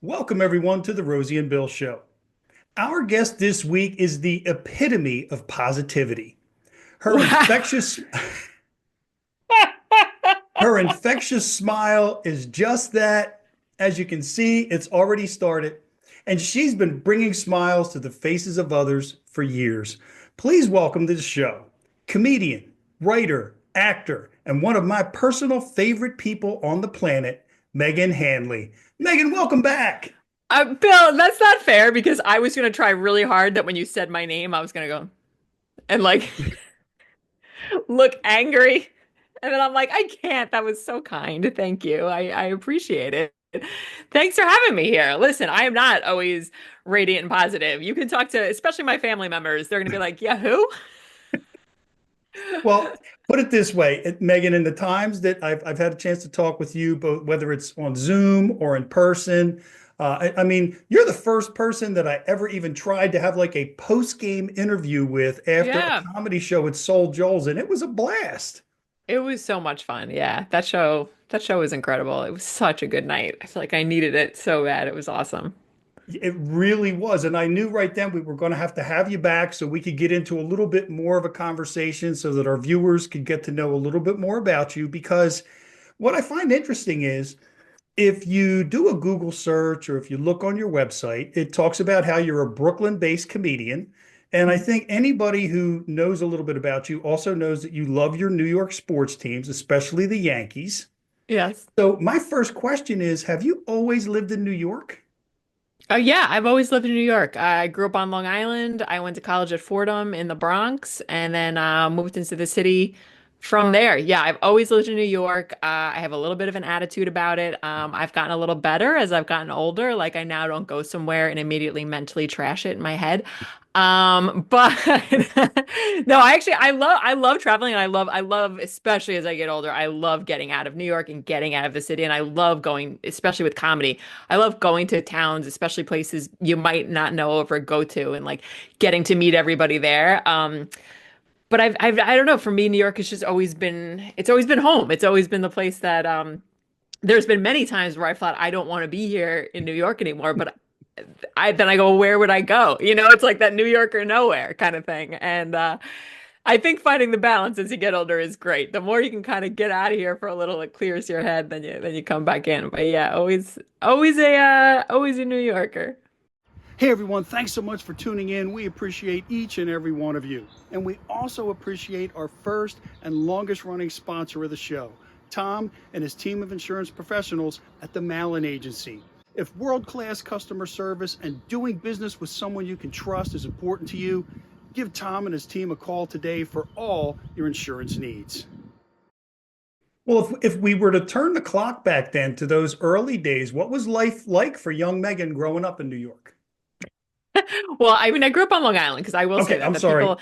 Welcome, everyone, to the Rosie and Bill Show. Our guest this week is the epitome of positivity. Her Wow. infectious, her infectious smile is just that. As you can see, it's already started, and she's been bringing smiles to the faces of others for years. Please welcome to the show, comedian, writer, actor, and one of my personal favorite people on the planet, Meghan Hanley. Meghan, welcome back. Bill, that's not fair because I was going to try really hard that when you said my name, I was going to go and like look angry. And then I'm like, I can't. That was so kind. Thank you. I appreciate it. Thanks for having me here. Listen, I am not always radiant and positive. You can talk to, especially my family members. They're going to be like, yeah, who? Well, put it this way, Megan, in the times that I've had a chance to talk with you, both whether it's on Zoom or in person, I mean, you're the first person that I ever even tried to have like a post-game interview with after a Yeah, comedy show at Soul Joel's, and it was a blast. it was so much fun. Yeah, that show was incredible. It was such a good night. I feel like I needed it so bad. It was awesome. It really was. And I knew right then we were going to have you back so we could get into a little bit more of a conversation so that our viewers could get to know a little bit more about you. Because what I find interesting is if you do a Google search or if you look on your website, it talks about how you're a Brooklyn-based comedian. And I think anybody who knows a little bit about you also knows that you love your New York sports teams, especially the Yankees. Yes. So my first question is, have you always lived in New York? Yeah, I've always lived in New York. I grew up on Long Island. I went to college at Fordham in the Bronx and then moved into the city from there. Yeah, I've always lived in New York. I have a little bit of an attitude about it. I've gotten a little better as I've gotten older. Like I now don't go somewhere and immediately mentally trash it in my head. But no, I love traveling and I love especially as I get older, I love getting out of New York and getting out of the city and I love going, especially with comedy. I love going to towns, especially places you might not know of or go to, and like getting to meet everybody there. But I don't know. For me, New York has just it's always been home. It's always been the place that there's been many times where I thought I don't want to be here in New York anymore. But I go, where would I go? It's like that New York or nowhere kind of thing. And I think finding the balance as you get older is great. The more you can kind of get out of here for a little, it clears your head, then you come back in. But yeah, always a New Yorker. Hey everyone, thanks so much for tuning in. We appreciate each and every one of you. And we also appreciate our first and longest running sponsor of the show, Tom and his team of insurance professionals at the Malin Agency. If world class customer service and doing business with someone you can trust is important to you, give Tom and his team a call today for all your insurance needs. Well, if we were to turn the clock back then to those early days, what was life like for young Megan growing up in New York? Well, I mean, I grew up on Long Island because I will say Okay, that I'm the sorry. people,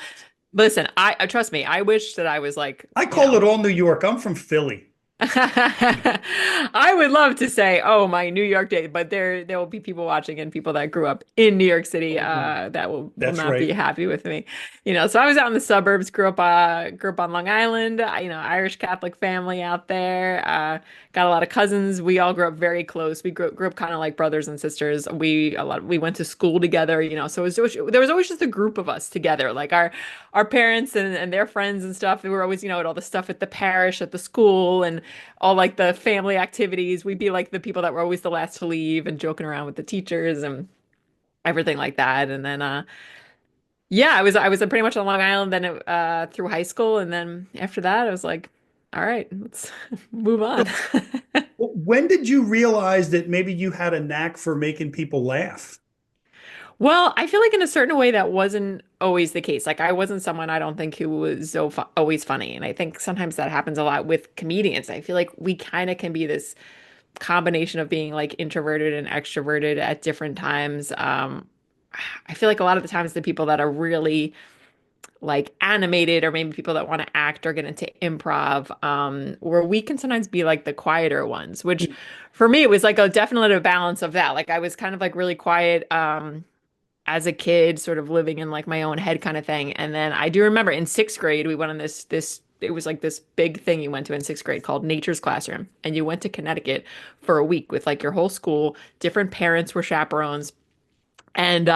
listen, trust me, I wish that I was like, I call it all New York. I'm from Philly. I would love to say, oh, my New York day, but there will be people watching and people that grew up in New York City that will That's not right. be happy with me. So I was out in the suburbs, grew up on Long Island, Irish Catholic family out there. Got a lot of cousins. We all grew up very close. We grew up kind of like brothers and sisters. We went to school together, so there was always just a group of us together. Like our parents and their friends and stuff. We were always, at all the stuff at the parish, at the school, and all like the family activities. We'd be like the people that were always the last to leave and joking around with the teachers and everything like that. And then yeah, I was pretty much on Long Island then through high school, and then after that I was like, all right, let's move on. So, when did you realize that maybe you had a knack for making people laugh? Well, I feel like in a certain way that wasn't always the case. Like I wasn't someone I don't think who was so fu always funny, and I think sometimes that happens a lot with comedians. I feel like we kind of can be this combination of being like introverted and extroverted at different times. I feel like a lot of the times the people that are really like animated or maybe people that want to act or get into improv, where we can sometimes be like the quieter ones, which for me it was like a definite balance of that. Like I was kind of like really quiet, as a kid, sort of living in like my own head kind of thing. And then I do remember in sixth grade, we went on this it was like this big thing you went to in sixth grade called Nature's Classroom. And you went to Connecticut for a week with like your whole school. Different parents were chaperones. And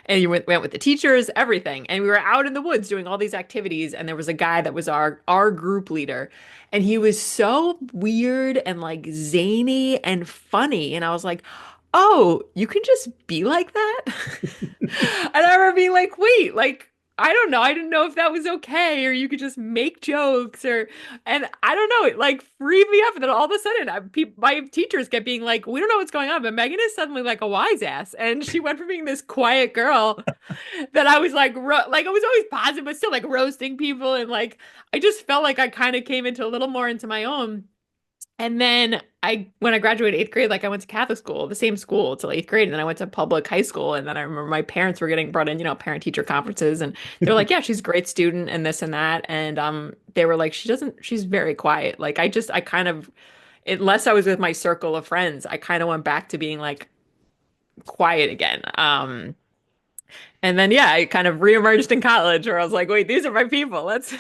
you went with the teachers, everything. And we were out in the woods doing all these activities. And there was a guy that was our group leader. And he was so weird and like zany and funny. And I was like, oh, you can just be like that? And I remember being like, wait, like, I don't know. I didn't know if that was okay, or you could just make jokes, and I don't know. It like freed me up. And then all of a sudden, my teachers kept being like, we don't know what's going on, but Megan is suddenly like a wise ass. And she went from being this quiet girl that I was like, like I was always positive, but still like roasting people. And like, I just felt like I kind of came into a little more into my own. And then when I graduated eighth grade, like I went to Catholic school, the same school till eighth grade. And then I went to public high school. And then I remember my parents were getting brought in, parent teacher conferences. And they were like, yeah, she's a great student and this and that. And they were like, she's very quiet. Like I kind of, unless I was with my circle of friends, I kind of went back to being like quiet again. And then, yeah, I kind of reemerged in college where I was like, wait, these are my people. Let's,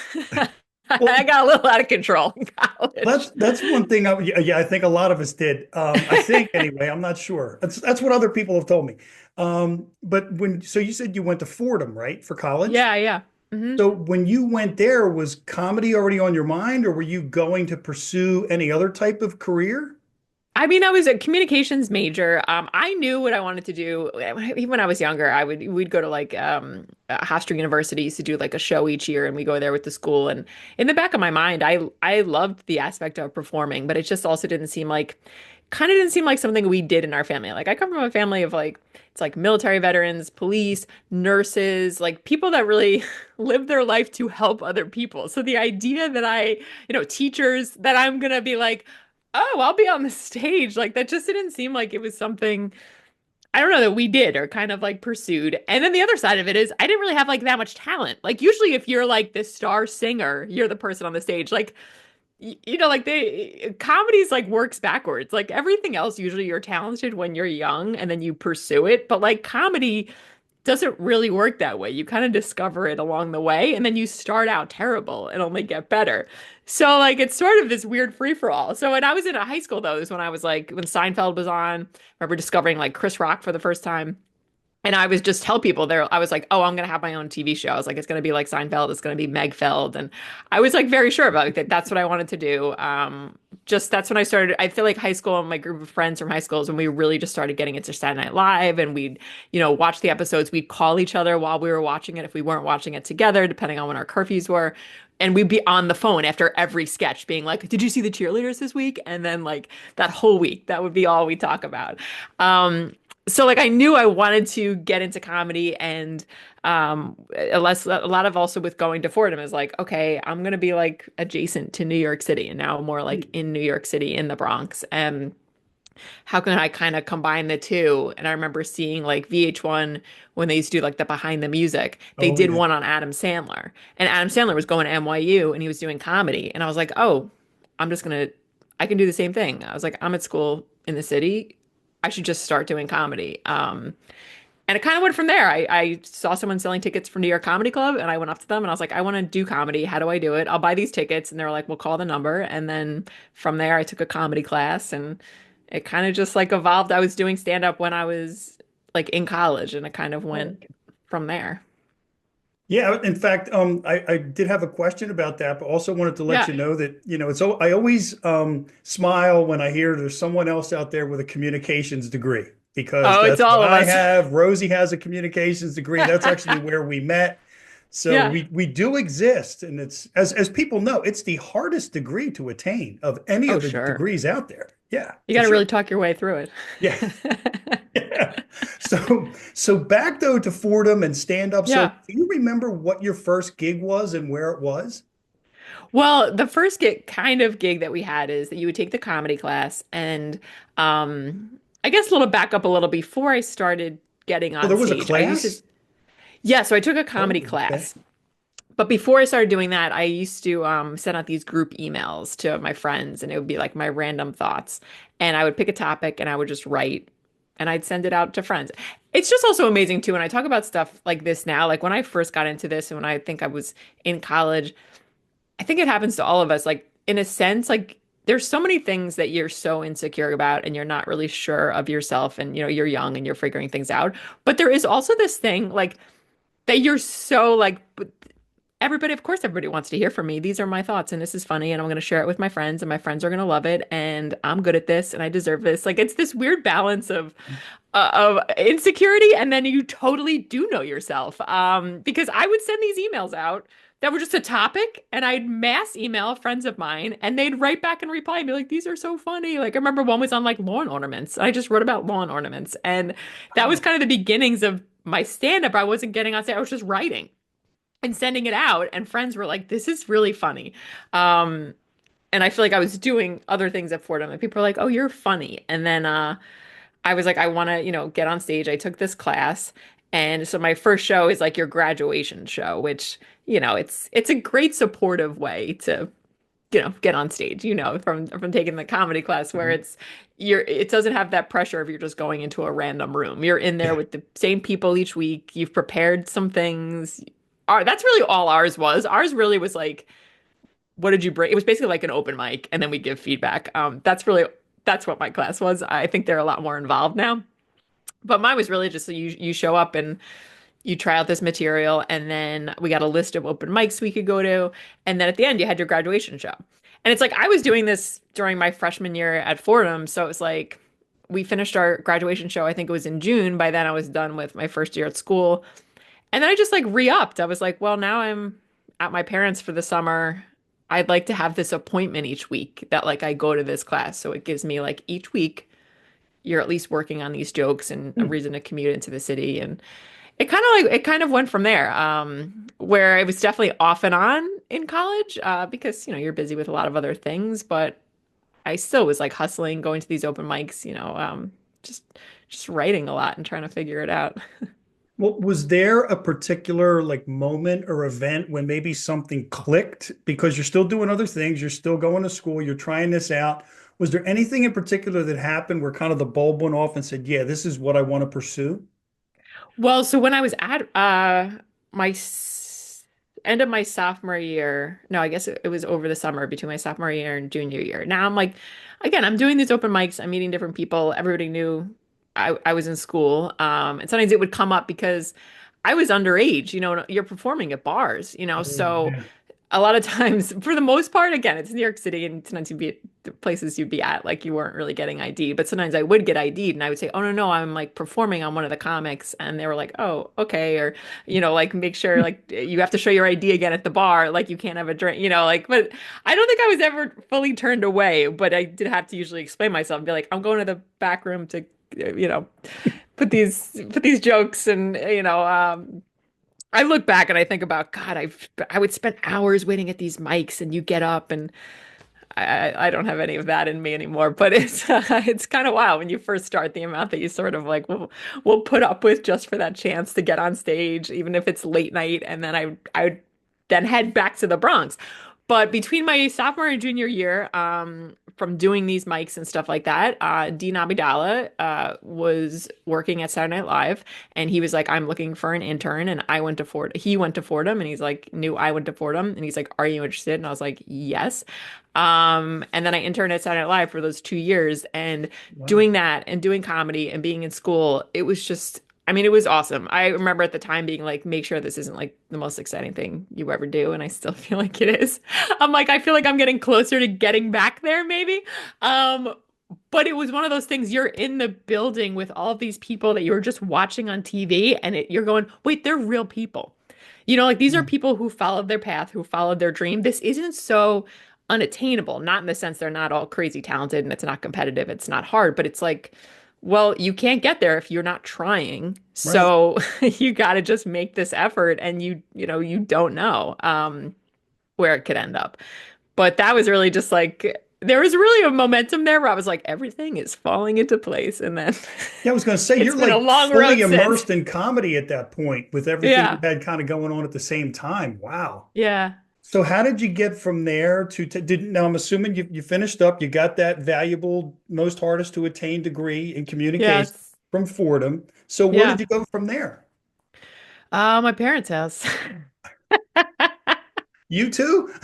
I Well, got a little out of control in college. That's one thing. Yeah, I think a lot of us did. I think anyway. I'm not sure. That's what other people have told me. But so you said you went to Fordham, right, for college? Yeah, yeah. Hmm. So when you went there, was comedy already on your mind, or were you going to pursue any other type of career? I mean, I was a communications major. I knew what I wanted to do. Even when I was younger, we'd go to like Hofstra University used to do like a show each year, and we go there with the school. And in the back of my mind, I loved the aspect of performing, but it just also didn't seem like something we did in our family. Like I come from a family of like it's like military veterans, police, nurses, like people that really live their life to help other people. So the idea that teachers that I'm gonna be like, oh, I'll be on the stage. Like that just didn't seem like it was something I don't know that we did or kind of like pursued. And then the other side of it is I didn't really have like that much talent. Like usually if you're like the star singer, you're the person on the stage. Like like comedy's like works backwards. Like everything else, usually you're talented when you're young and then you pursue it. But like comedy doesn't really work that way. You kind of discover it along the way, and then you start out terrible and only get better. So like it's sort of this weird free for all. So when I was in a high school though, is when I was like when Seinfeld was on, I remember discovering like Chris Rock for the first time. And I was just tell people there, I was like, oh, I'm gonna have my own TV show. I was like, it's gonna be like Seinfeld, it's gonna be Megfeld. And I was like very sure about it, that that's what I wanted to do. Just that's when I started. I feel like high school and my group of friends from high school is when we really just started getting into Saturday Night Live, and we'd, watch the episodes. We'd call each other while we were watching it if we weren't watching it together, depending on when our curfews were. And we'd be on the phone after every sketch being like, did you see the cheerleaders this week? And then like that whole week, that would be all we talk about. So like I knew I wanted to get into comedy, and a lot of also with going to Fordham is like, okay, I'm gonna be like adjacent to New York City, and now more like in New York City in the Bronx. And how can I kind of combine the two? And I remember seeing like VH1 when they used to do like the behind the music, they Oh did yeah. one on Adam Sandler, and Adam Sandler was going to NYU and he was doing comedy, and I was like, oh, I'm just gonna I can do the same thing. I was like, I'm at school in the city. I should just start doing comedy. And it kind of went from there. I saw someone selling tickets for New York Comedy Club, and I went up to them and I was like, I want to do comedy. How do I do it? I'll buy these tickets. And they were like, well, call the number. And then from there, I took a comedy class, and it kind of just like evolved. I was doing stand up when I was like in college, and it kind of Oh, went from there. yeah, in fact, I did have a question about that, but also wanted to let Yeah. you know that, I always smile when I hear there's someone else out there with a communications degree, because Oh, it's that's what all of I us. have. Rosie has a communications degree. That's actually where we met. So Yeah. we do exist, and it's as people know, it's the hardest degree to attain of any Oh, of the sure. degrees out there. Yeah, You for got to sure. really talk your way through Yeah. it. Yeah. So back though to Fordham and stand up. So Yeah. do you remember what your first gig was and where it was? Well, the first gig that we had is that you would take the comedy class, and I guess a little back up a little before I started getting Oh, on there was a stage. I used to, class? yeah, so I took a Oh, comedy okay. class. But before I started doing that, I used to send out these group emails to my friends, and it would be like my random thoughts. And I would pick a topic and I would just write, and I'd send it out to friends. It's just also amazing too when I talk about stuff like this now, like when I first got into this and when I think I was in college, I think it happens to all of us. Like, in a sense, like, there's so many things that you're so insecure about and you're not really sure of yourself. And, you're young and you're figuring things out. But there is also this thing, like, that you're so, like, everybody, of course, everybody wants to hear from me. These are my thoughts and this is funny. And I'm going to share it with my friends and my friends are going to love it. And I'm good at this and I deserve this. Like, it's this weird balance of insecurity, and then you totally do know yourself. Because I would send these emails out that were just a topic, and I'd mass email friends of mine, and they'd write back and reply and be like, "These are so funny." Like, I remember one was on like lawn ornaments. I just wrote about lawn ornaments, and that was Wow. kind of the beginnings of my stand-up. I wasn't getting on stage; I was just writing and sending it out, and friends were like, "This is really funny." Um, and I feel like I was doing other things at Fordham, and people were like, "Oh, you're funny." And then I was like, I want to, get on stage. I took this class. And so my first show is like your graduation show, which, it's a great supportive way to, get on stage, from taking the comedy class where Mhm. it doesn't have that pressure if you're just going into a random room. You're in there Yeah. with the same people each week. You've prepared some things. That's really all ours was. Ours really was like, what did you bring? It was basically like an open mic, and then we give feedback. That's what my class was. I think they're a lot more involved now. But mine was really just so you show up and you try out this material, and then we got a list of open mics we could go to, and then at the end you had your graduation show. And it's like I was doing this during my freshman year at Fordham, so it was like we finished our graduation show. I think it was in June. By then I was done with my first year at school, and then I just like re-upped. I was like, well, now I'm at my parents' for the summer. I'd like to have this appointment each week that like I go to this class, so it gives me like each week you're at least working on these jokes and a Hmm. reason to commute into the city. And it kind of went from there. Where it was definitely off and on in college, because you're busy with a lot of other things, but I still was like hustling, going to these open mics, just just writing a lot and trying to figure it out. Well, was there a particular like moment or event when maybe something clicked because you're still doing other things, you're still going to school, you're trying this out? Was there anything in particular that happened where kind of the bulb went off and said, "Yeah, this is what I want to pursue"? Well, so when I was at my end of my sophomore year, no, I guess it was over the summer between my sophomore year and junior year. Now I'm like, again, I'm doing these open mics, I'm meeting different people. Everybody knew I was in school. And sometimes it would come up because I was underage, you're performing at bars, Oh, so yeah. a lot of times, for the most part, again, it's New York City, and sometimes you'd be at the places you'd be at, like you weren't really getting ID. But sometimes I would get ID'd, and I would say, "Oh no, no, I'm like performing on one of the comics," and they were like, "Oh, okay," or like make sure like you have to show your ID again at the bar, like you can't have a drink, like. But I don't think I was ever fully turned away, but I did have to usually explain myself and be like, "I'm going to the back room to, you know, put these jokes," and I look back and I think about God, I would spend hours waiting at these mics, and you get up, and I don't have any of that in me anymore. But it's kind of wild when you first start, the amount that you sort of like will put up with just for that chance to get on stage, even if it's late night, and then I would then head back to the Bronx. But between my sophomore and junior year, from doing these mics and stuff like that, Dean Abidala was working at Saturday Night Live, and he was like, "I'm looking for an intern," and I went to Ford. He went to Fordham, and he's like, "Knew I went to Fordham," and he's like, "Are you interested?" And I was like, "Yes." And then I interned at Saturday Night Live for those 2 years, and Wow. doing that and doing comedy and being in school, it was just. I mean, it was awesome. I remember at the time being like, make sure this isn't like the most exciting thing you ever do. And I still feel like it is. I'm like, I feel like I'm getting closer to getting back there, maybe. Um, but it was one of those things, you're in the building with all of these people that you were just watching on TV, and you're going, wait, they're real people. Like these are Mm. people who followed their path, who followed their dream. This isn't so unattainable, not in the sense they're not all crazy talented and it's not competitive, it's not hard, but it's like, well, you can't get there if you're not trying. Right. So you got to just make this effort, and you don't know where it could end up. But that was really just like there was really a momentum there where I was like, everything is falling into place. And then Yeah, I was going to say it's you're been a like long fully road since. immersed in comedy at that point with everything you Yeah. had kind of going on at the same time. Wow. Yeah. So how did you get from there to did now I'm assuming you finished up, you got that valuable, most hardest to attain degree in communication Yes. from Fordham. So where did Yeah. you go from there? My parents' house. You too?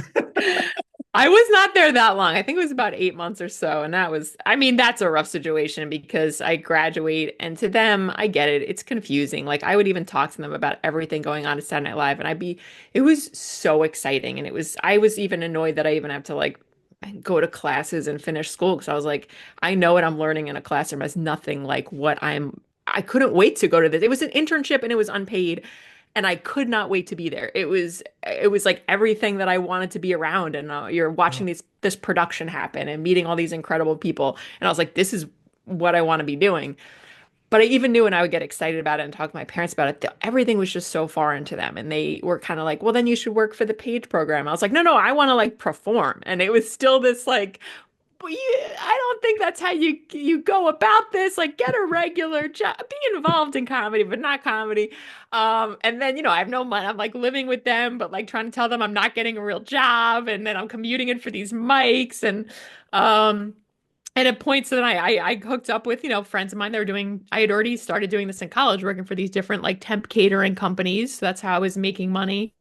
I was not there that long. I think it was about 8 months or so. And that was, I mean, that's a rough situation because I graduate and to them, I get it. It's confusing. Like I would even talk to them about everything going on at Saturday Night Live and it was so exciting. And I was even annoyed that I even have to like go to classes and finish school because I was like, I know what I'm learning in a classroom is nothing like I couldn't wait to go to this. It was an internship and it was unpaid and I could not wait to be there. It was like everything that I wanted to be around. And you're watching Wow. this production happen and meeting all these incredible people. And I was like, this is what I want to be doing. But I even knew when I would get excited about it and talk to my parents about it, everything was just so foreign to them. And they were kind of like, well, then you should work for the Page program. I was like, no, no, I want to like perform. And it was still this like, but I don't think that's how you go about this. Like, get a regular job, be involved in comedy, but not comedy. And then I have no money. I'm like living with them, but like trying to tell them I'm not getting a real job, and then I'm commuting in for these mics, um, and at points that I hooked up with friends of mine. They were doing. I had already started doing this in college, working for these different like temp catering companies. So that's how I was making money.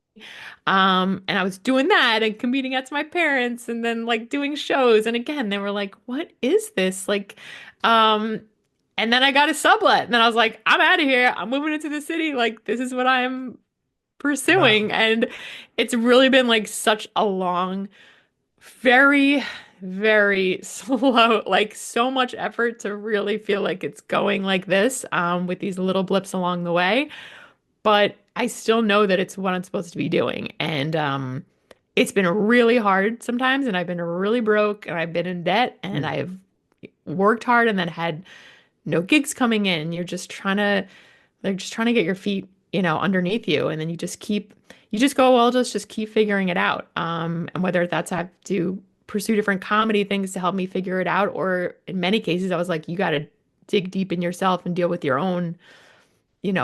And I was doing that and commuting out to my parents and then like doing shows. And again, they were like, what is this? Like, um, and then I got a sublet and then I was like, I'm out of here. I'm moving into the city. Like, this is what I'm Wow. pursuing. And it's really been like such a long, very, very slow, like so much effort to really feel like it's going like this, with these little blips along the way, but I still know that it's what I'm supposed to be doing. And it's been really hard sometimes, and I've been really broke, and I've been in debt, and Mm. I've worked hard and then had no gigs coming in. You're just trying to They're just trying to get your feet, underneath you, and then you just go, well, just keep figuring it out. And whether that's I have to pursue different comedy things to help me figure it out, or in many cases, I was like, you got to dig deep in yourself and deal with your own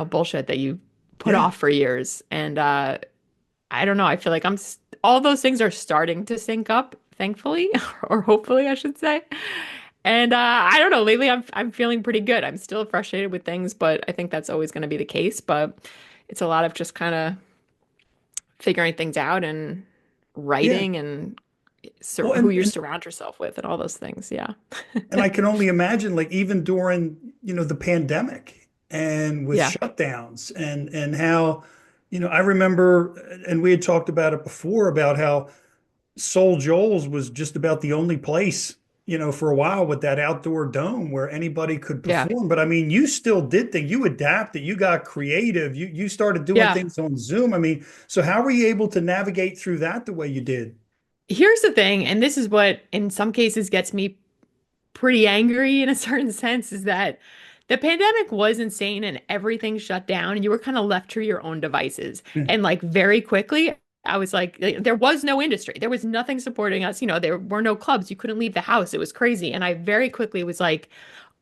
bullshit that you put Yeah. off for years. And I don't know. I feel like all those things are starting to sync up, thankfully, or hopefully, I should say. And I don't know. Lately, I'm feeling pretty good. I'm still frustrated with things, but I think that's always going to be the case. But it's a lot of just kind of figuring things out and Yeah. writing and Well, who and, you and surround yourself with and all those things. Yeah. and I can only imagine, like even during, the pandemic and with Yeah. shutdowns and how, I remember, and we had talked about it before about how Soul Joel's was just about the only place, for a while with that outdoor dome where anybody could Yeah. perform. But I mean, you still did things. You adapted. You got creative. You started doing Yeah. things on Zoom. I mean, so how were you able to navigate through that the way you did? Here's the thing, and this is what in some cases gets me pretty angry in a certain sense, is that the pandemic was insane and everything shut down and you were kind of left to your own devices. Hmm. And like very quickly, I was like, there was no industry. There was nothing supporting us. There were no clubs. You couldn't leave the house. It was crazy. And I very quickly was like,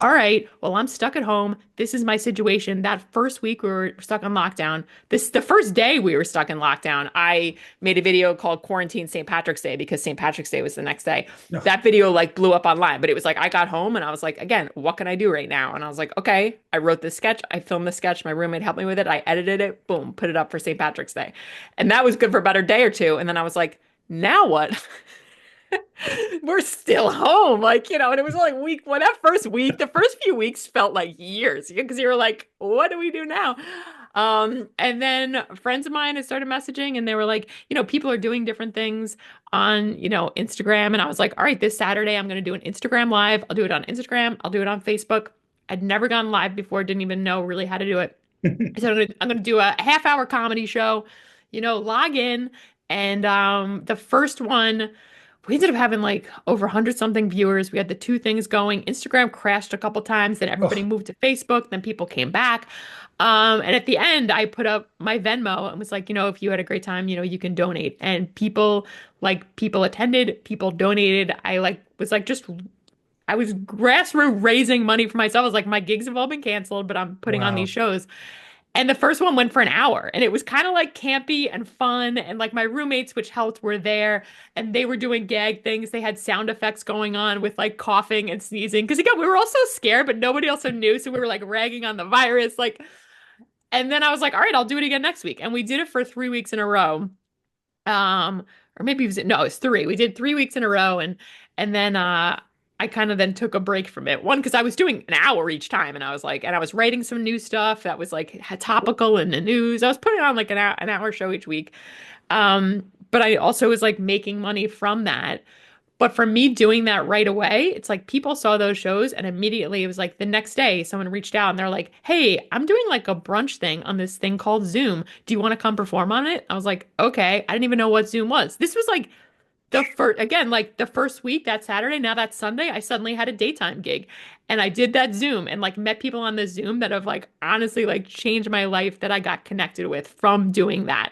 all right, well, I'm stuck at home. This is my situation. That first week we were stuck on lockdown. The first day we were stuck in lockdown, I made a video called Quarantine St. Patrick's Day because St. Patrick's Day was the next day. No. That video like blew up online, but it was like I got home and I was like, again, what can I do right now? And I was like, okay, I wrote this sketch, I filmed the sketch, my roommate helped me with it, I edited it, boom, put it up for St. Patrick's Day. And that was good for about a day or two. And then I was like, now what? We're still home. Like, and it was like that first week, the first few weeks felt like years because you were like, what do we do now? And then friends of mine had started messaging and they were like, people are doing different things on, Instagram. And I was like, all right, this Saturday, I'm going to do an Instagram live. I'll do it on Instagram. I'll do it on Facebook. I'd never gone live before, didn't even know really how to do it. I said, I'm gonna do a half-hour comedy show, log in. And the first one, we ended up having like over 100 something viewers. We had the two things going. Instagram crashed a couple times, then everybody Oh, moved to Facebook, then people came back. And at the end, I put up my Venmo and was like, if you had a great time, you can donate. And people attended, people donated. I was grassroots raising money for myself. I was like, my gigs have all been canceled, but I'm putting on these wow. shows. And the first one went for an hour, and it was kind of like campy and fun. And like my roommates, which helped, were there, and they were doing gag things. They had sound effects going on with like coughing and sneezing. Because again, we were all so scared, but nobody also knew. So we were like ragging on the virus. And then I was like, all right, I'll do it again next week. And we did it for 3 weeks in a row. Um, or maybe it was no, it was three. We did 3 weeks in a row, and then I kind of then took a break from it. One, because I was doing an hour each time, and I was like, and I was writing some new stuff that was like topical in the news. I was putting on like an hour show each week. But I also was like making money from that. But for me doing that right away, it's like people saw those shows and immediately it was like the next day someone reached out and they're like, "Hey, I'm doing like a brunch thing on this thing called Zoom. Do you want to come perform on it?" I was like, "Okay." I didn't even know what Zoom was. This was like the first, again, like the first week, that Saturday, now that Sunday, I suddenly had a daytime gig. And I did that Zoom and like met people on the Zoom that have like honestly like changed my life that I got connected with from doing that.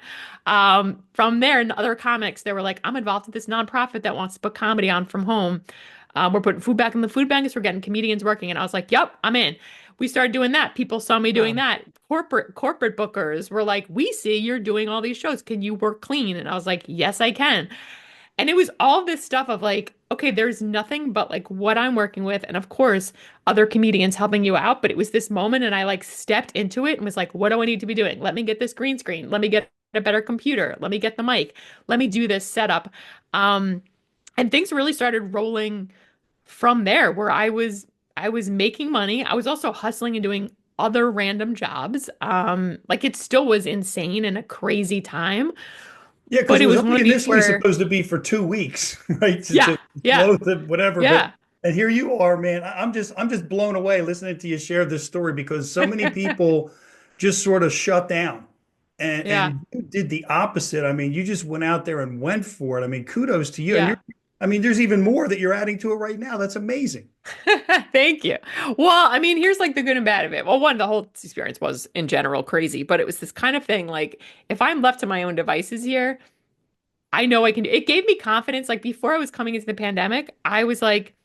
From there, and other comics, they were like, I'm involved with this nonprofit that wants to put comedy on from home. We're putting food back in the food banks. We're getting comedians working. And I was like, yep, I'm in. We started doing that. People saw me doing Wow. that. Corporate bookers were like, we see you're doing all these shows. Can you work clean? And I was like, yes, I can. And it was all this stuff of like, okay, there's nothing but like what I'm working with. And of course, other comedians helping you out. But it was this moment and I like stepped into it and was like, what do I need to be doing? Let me get this green screen. Let me get a better computer. Let me get the mic. Let me do this setup. Um, and things really started rolling from there where I was making money. I was also hustling and doing other random jobs. Like it still was insane and a crazy time. Yeah, because But it it was was one only of these initially where, supposed to be for 2 weeks, right? yeah, To yeah, blow the whatever. But yeah. and here you are, man. I'm just blown away listening to you share this story because so many people just sort of shut down. Yeah. And you did the opposite. I mean, you just went out there and went for it. I mean, kudos to you. And Yeah. you're I mean, there's even more that you're adding to it right now. That's amazing. Thank you. Well, I mean, here's like the good and bad of it. Well, one, the whole experience was in general crazy, but it was this kind of thing like if I'm left to my own devices here, I know I can do it. Gave me confidence. Like before I was coming into the pandemic, I was like,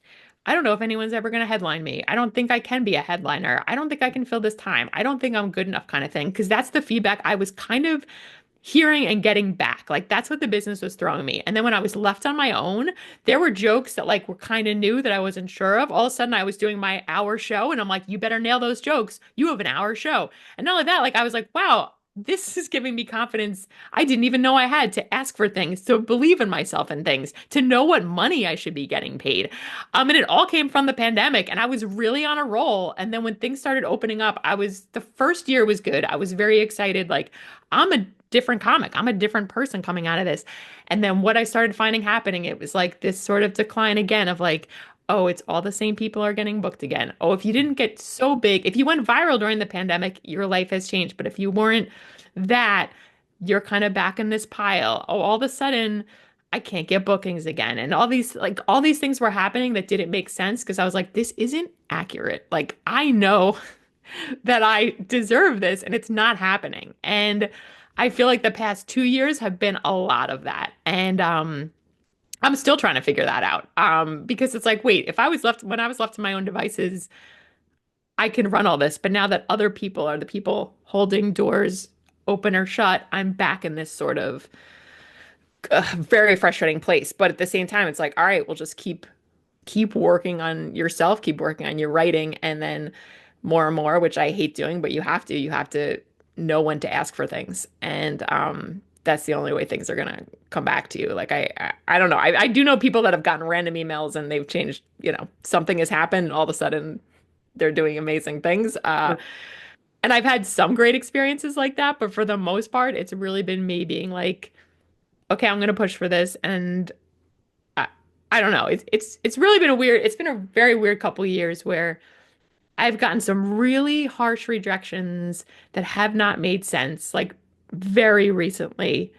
I don't know if anyone's ever going to headline me. I don't think I can be a headliner. I don't think I can fill this time. I don't think I'm good enough kind of thing. Because that's the feedback I was kind of hearing and getting back. Like that's what the business was throwing me. And then when I was left on my own, there were jokes that like were kind of new that I wasn't sure of. All of a sudden I was doing my hour show and I'm like, you better nail those jokes. You have an hour show. And not only that, like I was like, wow, this is giving me confidence I didn't even know I had to ask for things, to believe in myself and things, to know what money I should be getting paid. And it all came from the pandemic and I was really on a roll. And then when things started opening up, the first year was good. I was very excited. Like I'm a different comic. I'm a different person coming out of this. And then what I started finding happening, it was like this sort of decline again of like, oh, it's all the same people are getting booked again. Oh, if you didn't get so big, if you went viral during the pandemic, your life has changed. But if you weren't that, you're kind of back in this pile. Oh, all of a sudden, I can't get bookings again. And all these things were happening that didn't make sense because I was like, this isn't accurate. Like I know that I deserve this and it's not happening. And I feel like the past 2 years have been a lot of that. And I'm still trying to figure that out. Because it's like, wait, if I was left when I was left to my own devices, I can run all this. But now that other people are the people holding doors open or shut, I'm back in this sort of very frustrating place. But at the same time, it's like, all right, we'll just keep working on yourself, keep working on your writing, and then more and more, which I hate doing, but you have to know when to ask for things. And that's the only way things are gonna come back to you. Like I don't know. I do know people that have gotten random emails and they've changed, something has happened, and all of a sudden they're doing amazing things. And I've had some great experiences like that, but for the most part, it's really been me being like, okay, I'm gonna push for this. And I, I don't know. It's really been it's been a very weird couple of years where I've gotten some really harsh rejections that have not made sense, like very recently,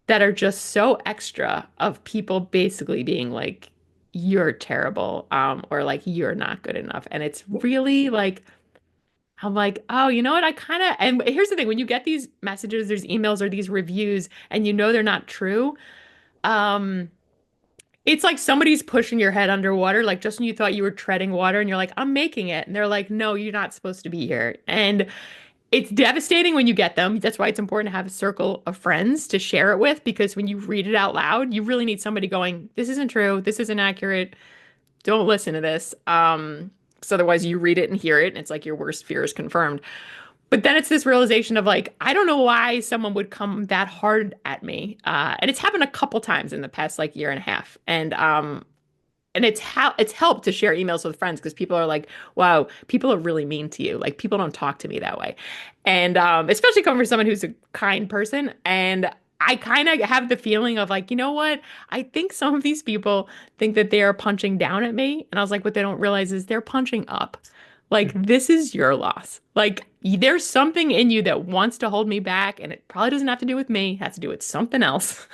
that are just so extra of people basically being like, you're terrible, or like you're not good enough. And it's really like I'm like, oh, you know what? And here's the thing, when you get these messages, there's emails or these reviews, and you know they're not true. Um, it's like somebody's pushing your head underwater, like just when you thought you were treading water and you're like, I'm making it. And they're like, no, you're not supposed to be here. And it's devastating when you get them. That's why it's important to have a circle of friends to share it with, because when you read it out loud, you really need somebody going, this isn't true. This isn't accurate. Don't listen to this. Because otherwise you read it and hear it, and it's like your worst fear is confirmed. But then it's this realization of like, I don't know why someone would come that hard at me. And it's happened a couple times in the past like year and a half. And it's helped to share emails with friends because people are like, wow, people are really mean to you. Like people don't talk to me that way. And especially coming from someone who's a kind person. And I kind of have the feeling of like, you know what? I think some of these people think that they are punching down at me. And I was like, what they don't realize is they're punching up. Like this is your loss. Like there's something in you that wants to hold me back, and it probably doesn't have to do with me. It has to do with something else.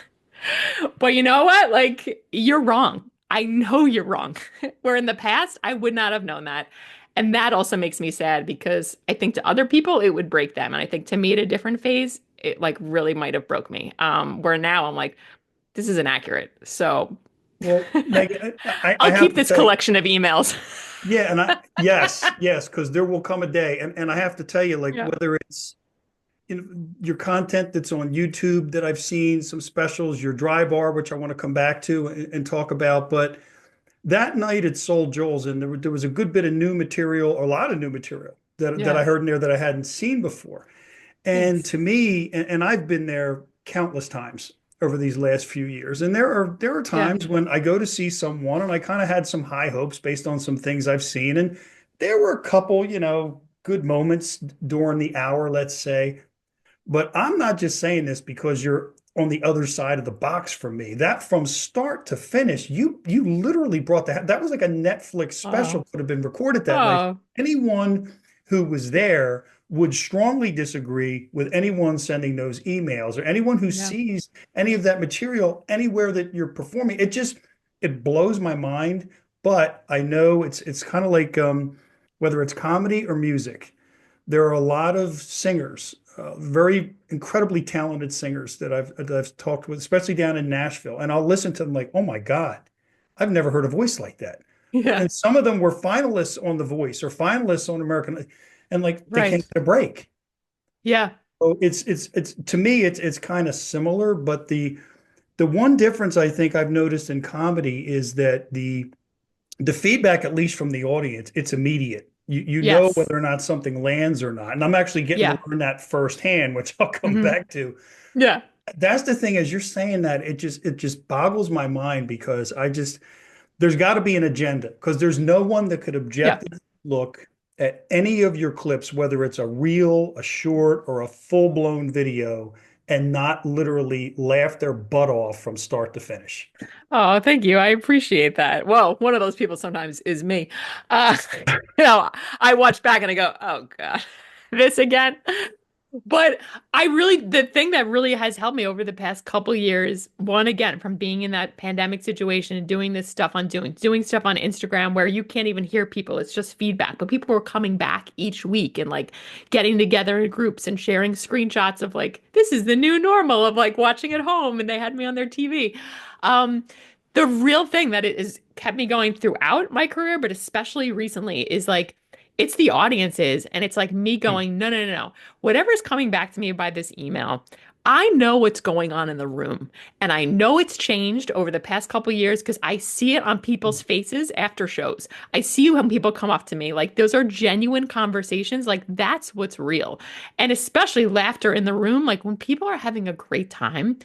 But you know what? Like, you're wrong. I know you're wrong. Where in the past, I would not have known that. And that also makes me sad because I think to other people, it would break them. And I think to me at a different phase, it like really might have broke me. Where now I'm like, this is inaccurate. So Well, Megan, I I'll have keep to this tell you, collection of emails. yeah, yes, because there will come a day, and I have to tell you, like Yeah. whether it's your content that's on YouTube that I've seen, some specials, your dry bar, which I want to come back to and talk about, but that night at Soul Joel's, and there was a good bit of new material, a lot of new material that I Yeah. heard in there that I hadn't seen before. And Thanks. to me, and I've been there countless times over these last few years, and there are Yeah. times when I go to see someone, and I kind of had some high hopes based on some things I've seen, and there were a couple, good moments during the hour, let's say. But I'm not just saying this because you're on the other side of the box from me. That from start to finish, you literally brought that was like a Netflix special Oh. could have been recorded that night. Oh. Anyone who was there would strongly disagree with anyone sending those emails or anyone who Yeah. sees any of that material anywhere that you're performing. It blows my mind, but I know it's kind of like whether it's comedy or music. There are a lot of singers, very incredibly talented singers that I've talked with, especially down in Nashville, and I'll listen to them like, oh my God, I've never heard a voice like that. Yeah. And some of them were finalists on The Voice or finalists on American, and like they can't Right. get a break. Yeah. So it's to me it's kind of similar, but the one difference I think I've noticed in comedy is that the feedback, at least from the audience, it's immediate. You know Yes. whether or not something lands or not. And I'm actually getting to Yeah. learn that firsthand, which I'll come Hmm. back to. Yeah. That's the thing, as you're saying that, it just boggles my mind because there's got to be an agenda because there's no one that could Yeah. objectively look at any of your clips, whether it's a reel, a short, or a full-blown video, and not literally laugh their butt off from start to finish. Oh, thank you. I appreciate that. Well, one of those people sometimes is me. Uh, you know, I watch back and I go, oh God, this again. But the thing that really has helped me over the past couple years, one, again, from being in that pandemic situation and doing this stuff doing stuff on Instagram where you can't even hear people, it's just feedback. But people were coming back each week and like getting together in groups and sharing screenshots of like, this is the new normal of like watching at home, and they had me on their TV. Um, the real thing that it is kept me going throughout my career, but especially recently, is like it's the audiences, and it's like me going, no, no, no, no. Whatever's coming back to me by this email, I know what's going on in the room, and I know it's changed over the past couple years because I see it on people's faces after shows. I see when people come up to me like those are genuine conversations, like that's what's real. And especially laughter in the room, like when people are having a great time,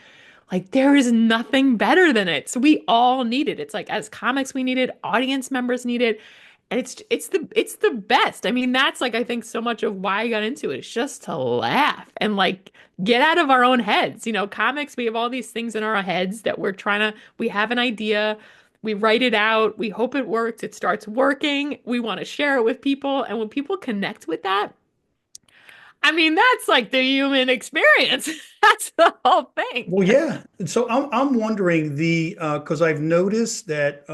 like there is nothing better than it. So we all need it. It's like as comics we need it, audience members need it. And it's the best. I mean, that's like I think so much of why I got into it. It's just to laugh and like get out of our own heads. You know, comics, we have all these things in our heads that we have an idea, we write it out, we hope it works, it starts working, we want to share it with people. And when people connect with that, I mean, that's like the human experience. That's the whole thing. Well, yeah. So I'm wondering because I've noticed that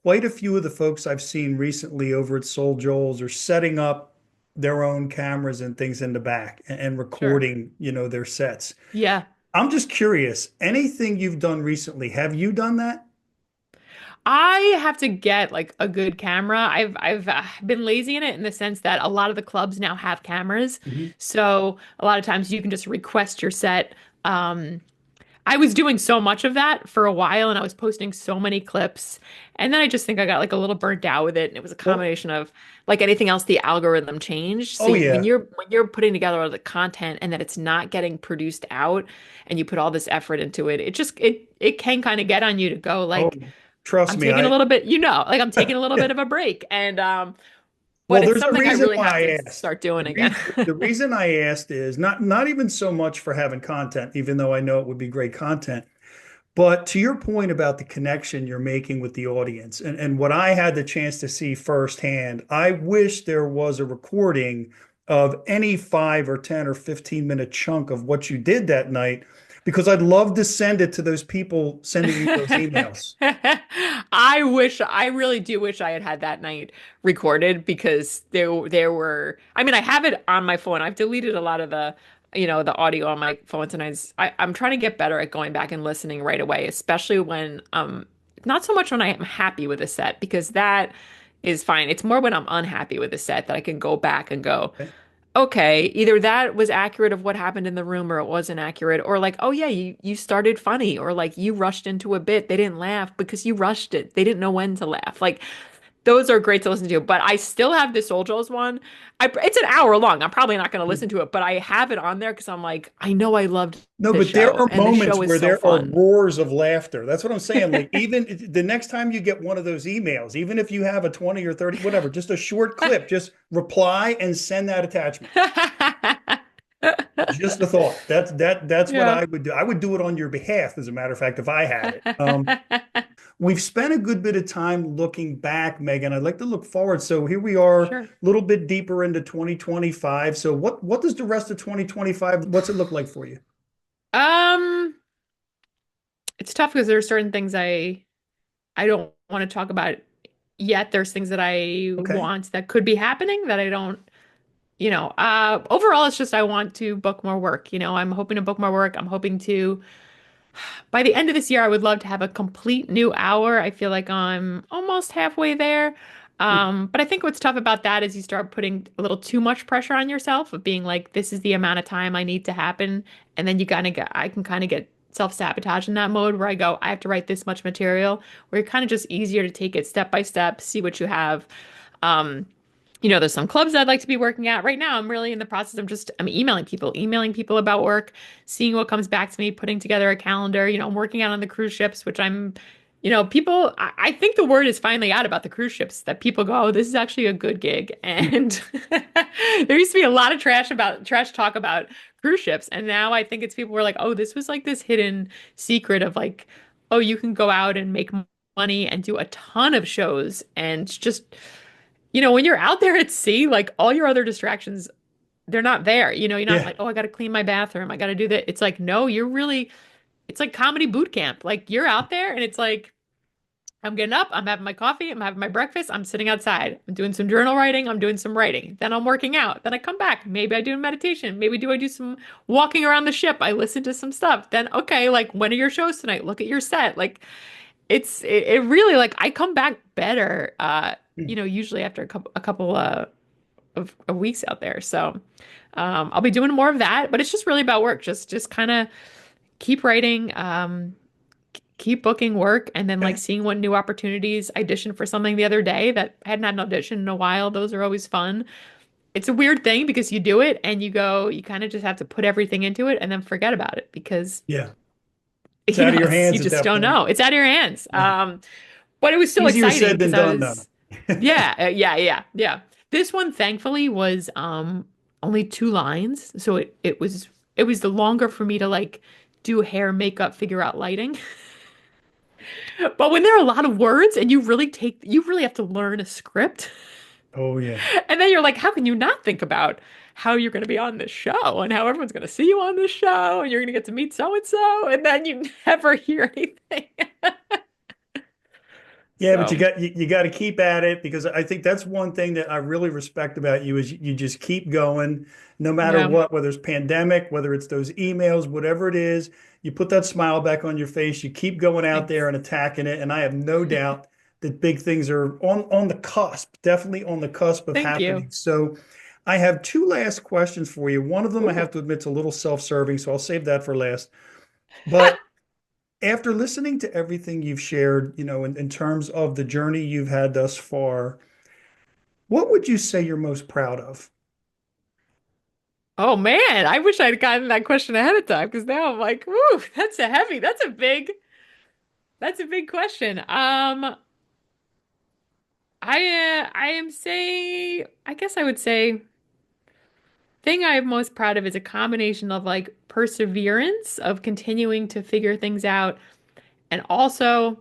quite a few of the folks I've seen recently over at Soul Joel's are setting up their own cameras and things in the back and Sure. recording, their sets. Yeah. I'm just curious, anything you've done recently, have you done that? I have to get like a good camera. I've been lazy in it in the sense that a lot of the clubs now have cameras. Mhm. So a lot of times you can just request your set. I was doing so much of that for a while and I was posting so many clips. And then I just think I got like a little burnt out with it. And it was a Well, combination of like anything else, the algorithm changed. So oh when yeah. you're putting together all the content and then it's not getting produced out and you put all this effort into it, it can kind of get on you to go Oh, like, trust I'm me, taking a I little bit, like I'm taking a little bit of a break. And well, but it's there's a something I reason really have why to I asked. start doing again. The reason I asked is not even so much for having content, even though I know it would be great content. But to your point about the connection you're making with the audience and what I had the chance to see firsthand, I wish there was a recording of any 5 or 10 or 15 minute chunk of what you did that night, because I'd love to send it to those people sending you those emails. I really do wish I had had that night recorded because there were, I mean, I have it on my phone. I've deleted a lot of the audio on my phone. Sometimes I'm trying to get better at going back and listening right away, especially when, not so much when I am happy with a set because that is fine. It's more when I'm unhappy with a set that I can go back and go, Okay? okay, either that was accurate of what happened in the room or it wasn't accurate, or like, oh yeah, you started funny, or like you rushed into a bit. They didn't laugh because you rushed it. They didn't know when to laugh. Like those are great to listen to, but I still have the Soul Joe's one. It's an hour long. I'm probably not going to listen to it, but I have it on there because I'm like, I know I loved No, this but there show, are and this moments show is where so there are fun. roars of laughter. That's what I'm saying. Like even the next time you get one of those emails, even if you have a 20 or 30, whatever, just a short clip, just reply and send that attachment. Just the thought. That's what Yeah. I would do. I would do it on your behalf, as a matter of fact, if I had it. We've spent a good bit of time looking back, Megan. I'd like to look forward. So here we are, a Sure. little bit deeper into 2025. So what does the rest of 2025, what's it look like for you? Um, it's tough because there are certain things I don't want to talk about yet. There's things that I Okay. want that could be happening that I don't, overall it's just I want to book more work. I'm hoping to book more work. I'm hoping to by the end of this year I would love to have a complete new hour. I feel like I'm almost halfway there. But I think what's tough about that is you start putting a little too much pressure on yourself of being like, this is the amount of time I need to happen. And then I can kind of get self-sabotage in that mode where I go, I have to write this much material, where you're kind of just easier to take it step by step, see what you have. Um, there's some clubs I'd like to be working at. Right now, I'm really in the process of I'm emailing people about work, seeing what comes back to me, putting together a calendar. I'm working out on the cruise ships, which I think the word is finally out about the cruise ships that people go, oh, this is actually a good gig. And there used to be a lot of trash talk about cruise ships. And now I think it's people were like, oh, this was like this hidden secret of like, oh, you can go out and make money and do a ton of shows and just when you're out there at sea, like all your other distractions, they're not there. You're not Yeah. like, oh, I got to clean my bathroom. I got to do that. It's like, no, it's like comedy boot camp. Like you're out there and it's like, I'm getting up, I'm having my coffee, I'm having my breakfast, I'm sitting outside, I'm doing some journal writing, I'm doing some writing. Then I'm working out. Then I come back. Maybe I do meditation. Maybe I do some walking around the ship. I listen to some stuff. Then, okay, like when are your shows tonight? Look at your set. Like it really like I come back better usually after a couple of weeks out there. So I'll be doing more of that, but it's just really about work. Just kind of keep writing, keep booking work, and then like Okay. seeing what new opportunities. I auditioned for something the other day that I hadn't had an audition in a while. Those are always fun. It's a weird thing because you do it and you kind of just have to put everything into it and then forget about it because Yeah. It's out of your you hands at just that don't point. know. It's out of your hands. Yeah. But it was still Easier exciting said than because I done, though. was, yeah, yeah. This one thankfully was only 2 lines, so it was the longer for me to like do hair, makeup, figure out lighting. But when there are a lot of words and you really have to learn a script, Oh yeah. and then you're like, how can you not think about how you're going to be on this show and how everyone's going to see you on this show and you're going to get to meet so and so, and then you never hear anything. Yeah, but you So, got you got to keep at it, because I think that's one thing that I really respect about you is you just keep going no matter yeah, what, whether it's pandemic, whether it's those emails, whatever it is, you put that smile back on your face, you keep going out there thanks. and attacking it. And I have no doubt that big things are on the cusp, definitely on the cusp of Thank you. happening. So I have two last questions for you. One of them I have Ooh. to admit is a little self-serving, so I'll save that for last. But After listening to everything you've shared, in terms of the journey you've had thus far, what would you say you're most proud of? Oh man, I wish I'd gotten that question ahead of time because now I'm like, woo, that's a big question. I am say, I guess I would say thing I'm most proud of is a combination of like perseverance of continuing to figure things out, and also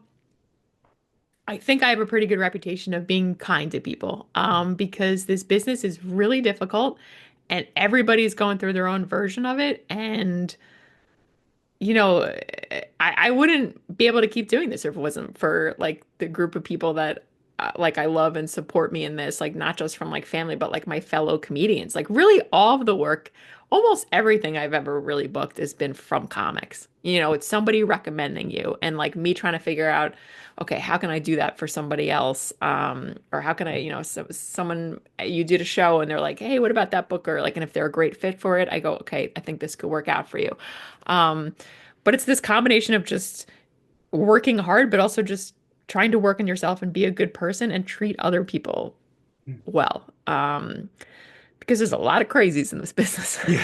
I think I have a pretty good reputation of being kind to people, because this business is really difficult and everybody's going through their own version of it. And you know, I wouldn't be able to keep doing this if it wasn't for like the group of people that like I love and support me in this, like not just from like family, but like my fellow comedians. Like really all of the work, almost everything I've ever really booked has been from comics. It's somebody recommending you and like me trying to figure out, okay, how can I do that for somebody else? Or how can I, someone you did a show and they're like, hey, what about that booker? Like, and if they're a great fit for it, I go, okay, I think this could work out for you. Um, but it's this combination of just working hard, but also just trying to work on yourself and be a good person and treat other people well. Because there's a lot of crazies in this business. Yeah.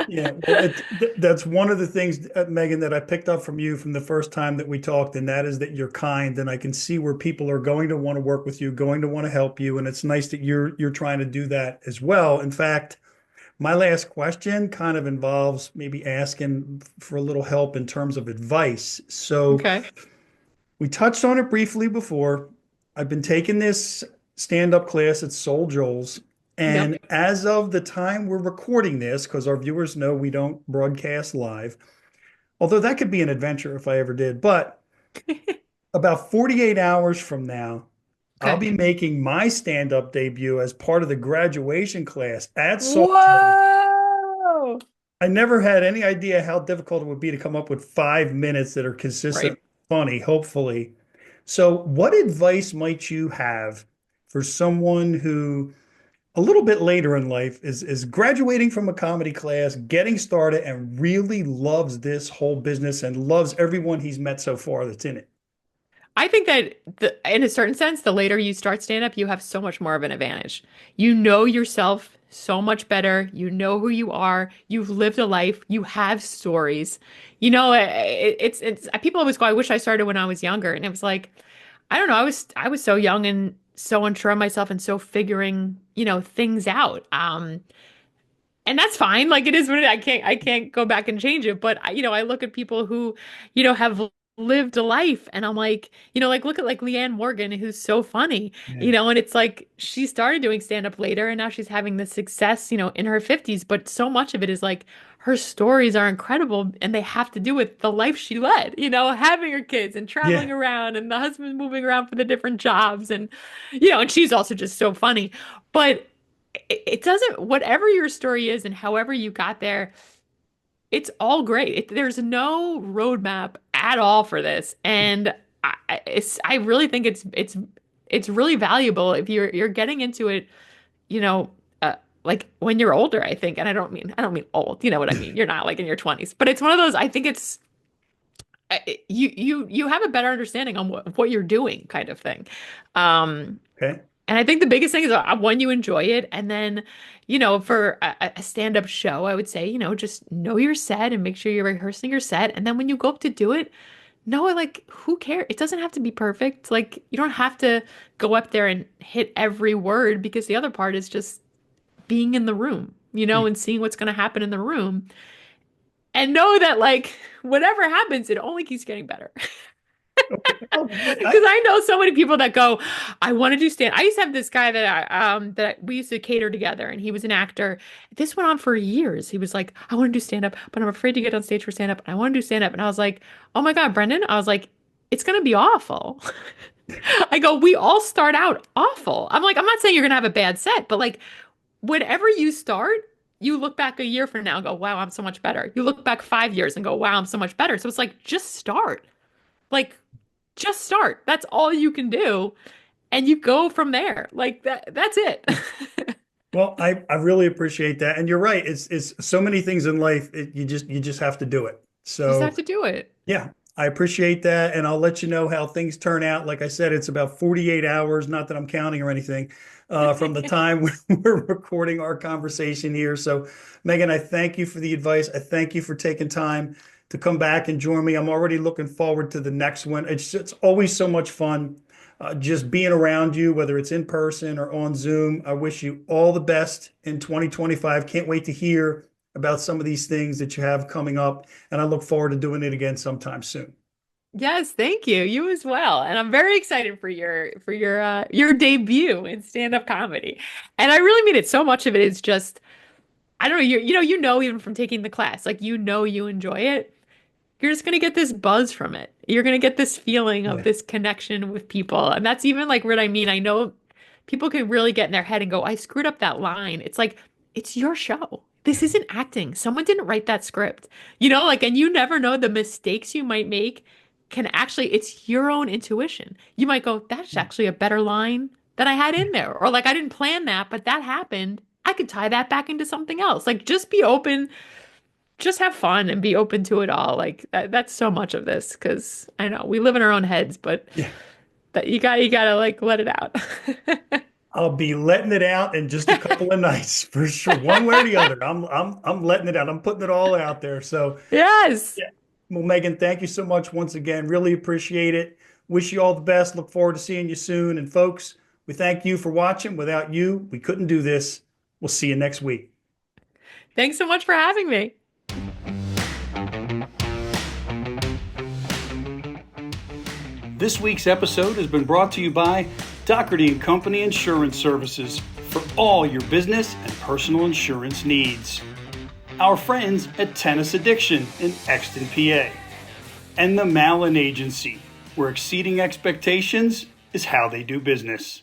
Yeah, well, that's one of the things, Megan, that I picked up from you from the first time that we talked, and that is that you're kind, and I can see where people are going to want to work with you, going to want to help you, and it's nice that you're trying to do that as well. In fact, my last question kind of involves maybe asking for a little help in terms of advice. So Okay. we touched on it briefly before. I've been taking this stand-up class at Soul Joel's, Yep. and as of the time we're recording this, because our viewers know we don't broadcast live, although that could be an adventure if I ever did, but about 48 hours from now, I'll Okay. be making my stand-up debut as part of the graduation class at Soul Joel's. Whoa. I never had any idea how difficult it would be to come up with 5 minutes that are consistent, Right. funny, hopefully. So, what advice might you have for someone who a little bit later in life is graduating from a comedy class, getting started, and really loves this whole business and loves everyone he's met so far that's in it? I think that in a certain sense, the later you start stand up, you have so much more of an advantage. You know yourself so much better. You know who you are. You've lived a life. You have stories. It's people always go, I wish I started when I was younger. And it was like, I don't know. I was so young and so unsure of myself and so figuring, things out. And that's fine. Like it is what it is. I can't go back and change it. But I look at people who, have lived a life and I'm like, like look at like Leanne Morgan, who's so funny, Yeah. and it's like she started doing stand-up later and now she's having the success, in her 50s. But so much of it is like her stories are incredible and they have to do with the life she led, having her kids and traveling Yeah. around and the husband moving around for the different jobs and and she's also just so funny. But it doesn't, whatever your story is and however you got there, it's all great. There's no roadmap at all for this. And I really think it's really valuable if you're getting into it, you know, uh, like when you're older, I think. And I don't mean old, you know what I mean? You're not like in your 20s, but it's one of those, I think it's you have a better understanding on what you're doing kind of thing. Um, Okay. and I think the biggest thing is when you enjoy it. And then, for a stand-up show, I would say, just know your set and make sure you're rehearsing your set. And then when you go up to do it, no, like, who cares? It doesn't have to be perfect. Like, you don't have to go up there and hit every word because the other part is just being in the room, and seeing what's going to happen in the room. And know that, like, whatever happens, it only keeps getting better. Oh, Because I know so many people that go, I want to do stand. I used to have this guy that we used to cater together, and he was an actor. This went on for years. He was like, I want to do stand up, but I'm afraid to get on stage for stand up, and I want to do stand up. And I was like, oh my God, Brendan. I was like, it's gonna be awful. I go, we all start out awful. I'm like, I'm not saying you're gonna have a bad set, but like, whenever you start, you look back a year from now and go, wow, I'm so much better. You look back 5 years and go, wow, I'm so much better. So it's like, just start. Like, just start. That's all you can do. And you go from there. Like that's it. Well, I really appreciate that. And you're right. It's so many things in life. You just have to do it. Just have So to do it. yeah, I appreciate that. And I'll let you know how things turn out. Like I said, it's about 48 hours, not that I'm counting or anything, from the time we're recording our conversation here. So Megan, I thank you for the advice. I thank you for taking time to come back and join me. I'm already looking forward to the next one. It's always so much fun, just being around you, whether it's in person or on Zoom. I wish you all the best in 2025. Can't wait to hear about some of these things that you have coming up, and I look forward to doing it again sometime soon. Yes, thank you. You as well. And I'm very excited for your debut in stand-up comedy. And I really mean it. So much of it is just I don't know, you know even from taking the class, like you enjoy it. You're just gonna get this buzz from it. You're gonna get this feeling of Yeah. this connection with people. And that's even like what I mean. I know people can really get in their head and go, I screwed up that line. It's like, it's your show. This isn't acting. Someone didn't write that script. Like, and you never know the mistakes you might make can actually, it's your own intuition. You might go, that's actually a better line that I had in there. Or like, I didn't plan that, but that happened. I could tie that back into something else. Like, just be open, just have fun and be open to it all. Like that's so much of this because I know we live in our own heads, but Yeah. that you gotta like let it out. I'll be letting it out in just a couple of nights for sure, one way or the other. I'm letting it out. I'm putting it all out there. So Yes. yeah. Well, Megan, thank you so much once again. Really appreciate it. Wish you all the best. Look forward to seeing you soon. And folks, we thank you for watching. Without you, we couldn't do this. We'll see you next week. Thanks so much for having me. This week's episode has been brought to you by Doherty and Company Insurance Services for all your business and personal insurance needs. Our friends at Tennis Addiction in Exton, PA. And the Malin Agency, where exceeding expectations is how they do business.